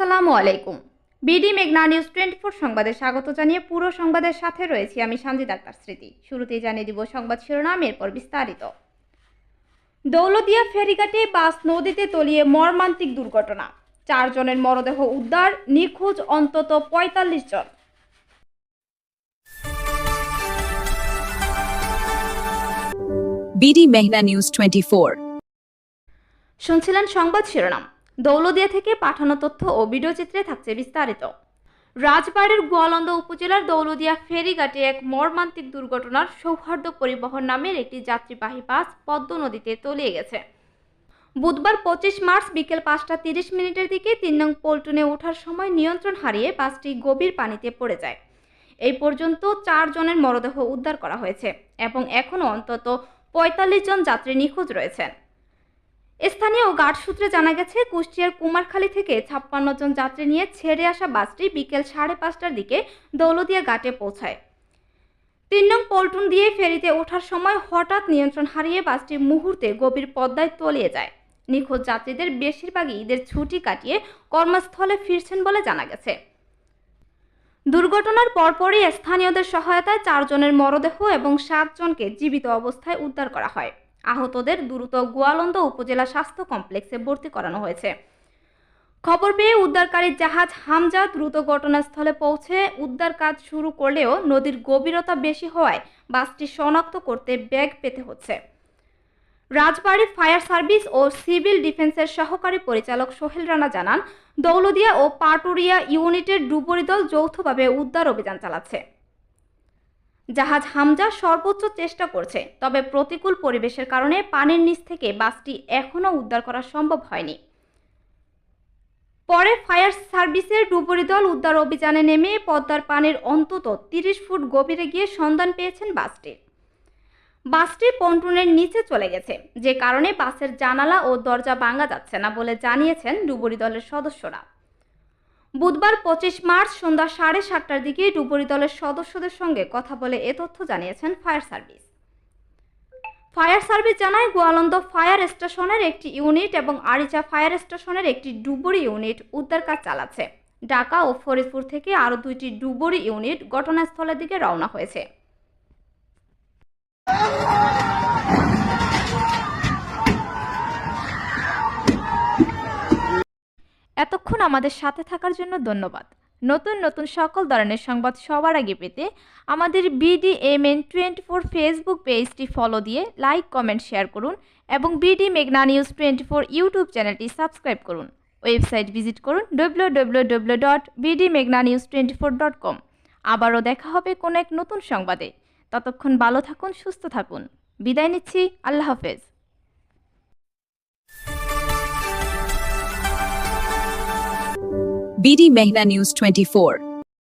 আসসালামু আলাইকুম। বিডি মেঘনা নিউজ 24 সংবাদে স্বাগত জানিয়ে পুরো সংবাদের সাথে রয়েছি আমি সানজিদ আক্তার স্মৃতি। শুরুতেই জানিয়ে দিব সংবাদ শিরোনাম, এরপর বিস্তারিত। দৌলতদিয়া ফেরিঘাটে বাস নদীতে তলিয়ে মর্মান্তিক দুর্ঘটনা, 4 জনের মরদেহ উদ্ধার, নিখোঁজ অন্তত 45 জন। বিডি মেঘনা নিউজ 24। শুনছিলেন সংবাদ শিরোনাম। দৌলতদিয়া থেকে পাঠানো তথ্য ও ভিডিও চিত্রে থাকছে বিস্তারিত। রাজবাড়ীর গোয়ালন্দ উপজেলার দৌলতদিয়া ফেরিঘাটে এক মর্মান্তিক দুর্ঘটনার সৌহার্দ্য পরিবহন নামের একটি যাত্রীবাহী বাস পদ্ম নদীতে তলিয়ে গেছে। বুধবার 25 মার্চ বিকেল 5:30 দিকে 3 নং পল্টনে ওঠার সময় নিয়ন্ত্রণ হারিয়ে বাসটি গভীর পানিতে পড়ে যায়। এই পর্যন্ত 4 জনের মরদেহ উদ্ধার করা হয়েছে এবং এখনও অন্তত 45 জন যাত্রী নিখোঁজ রয়েছেন। স্থানীয় গার্ড সূত্রে জানা গেছে, কুষ্টিয়ার কুমারখালী থেকে 56 জন যাত্রী নিয়ে ছেড়ে আসা বাসটি বিকেল 5:30টার দিকে দৌলতদিয়া ঘাটে পৌঁছায়। 3 নং পল্টন দিয়ে ফেরিতে ওঠার সময় হঠাৎ নিয়ন্ত্রণ হারিয়ে বাসটি মুহূর্তে গভীর পদ্মায় তলিয়ে যায়। নিখোঁজ যাত্রীদের বেশিরভাগই ঈদের ছুটি কাটিয়ে কর্মস্থলে ফিরছেন বলে জানা গেছে। দুর্ঘটনার পরপরই স্থানীয়দের সহায়তায় 4 জনের মরদেহ এবং 7 জনকে জীবিত অবস্থায় উদ্ধার করা হয়। আহতদের দ্রুত গোয়ালন্দ উপজেলা স্বাস্থ্য কমপ্লেক্সে ভর্তি করানো হয়েছে। খবর পেয়ে উদ্ধারকারী জাহাজ হামজা দ্রুত ঘটনাস্থলে পৌঁছে উদ্ধার কাজ শুরু করলেও নদীর গভীরতা বেশি হওয়ায় বাসটি শনাক্ত করতে বেগ পেতে হচ্ছে। রাজবাড়ী ফায়ার সার্ভিস ও সিভিল ডিফেন্সের সহকারী পরিচালক সোহেল রানা জানান, দৌলতদিয়া ও পাটুরিয়া ইউনিটের ডুবুরি দল যৌথভাবে উদ্ধার অভিযান চালাচ্ছে। জাহাজ হামজা সর্বোচ্চ চেষ্টা করছে, তবে প্রতিকূল পরিবেশের কারণে পানির নিচ থেকে বাসটি এখনও উদ্ধার করা সম্ভব হয়নি। পরে ফায়ার সার্ভিসের ডুবুরি দল উদ্ধার অভিযানে নেমে পদ্মার পানির অন্তত 30 ফুট গভীরে গিয়ে সন্ধান পেয়েছেন বাসটি পন্টুনের নিচে চলে গেছে, যে কারণে বাসের জানালা ও দরজা ভাঙা যাচ্ছে না বলে জানিয়েছেন ডুবুরি দলের সদস্যরা। বুধবার 25 মার্চ সন্ধ্যা 7:30টার দিকে ডুবুরি দলের সদস্যদের সঙ্গে কথা বলে এ তথ্য জানিয়েছেন ফায়ার সার্ভিস জানায়, গোয়ালন্দ ফায়ার স্টেশনের একটি ইউনিট এবং আরিচা ফায়ার স্টেশনের একটি ডুবুরি ইউনিট উদ্ধার কাজ চালাচ্ছে। ঢাকা ও ফরিদপুর থেকে আরও 2টি ডুবুরি ইউনিট ঘটনাস্থলের দিকে রওনা হয়েছে। এতক্ষণ আমাদের সাথে থাকার জন্য ধন্যবাদ। নতুন নতুন সকল ধরনের সংবাদ সবার আগে পেতে আমাদের BDMN 24 ফেসবুক পেজটি ফলো দিয়ে লাইক, কমেন্ট, শেয়ার করুন এবং বিডি মেঘনা নিউজ 24 ইউটিউব চ্যানেলটি সাবস্ক্রাইব করুন। ওয়েবসাইট ভিজিট করুন www.bdmeghnanews24.com। আবারও দেখা হবে কোনো এক নতুন সংবাদে। ততক্ষণ ভালো থাকুন, সুস্থ থাকুন। বিদায় নিচ্ছি, আল্লাহ হাফেজ। বিডি মেঘনা নিউজ 24।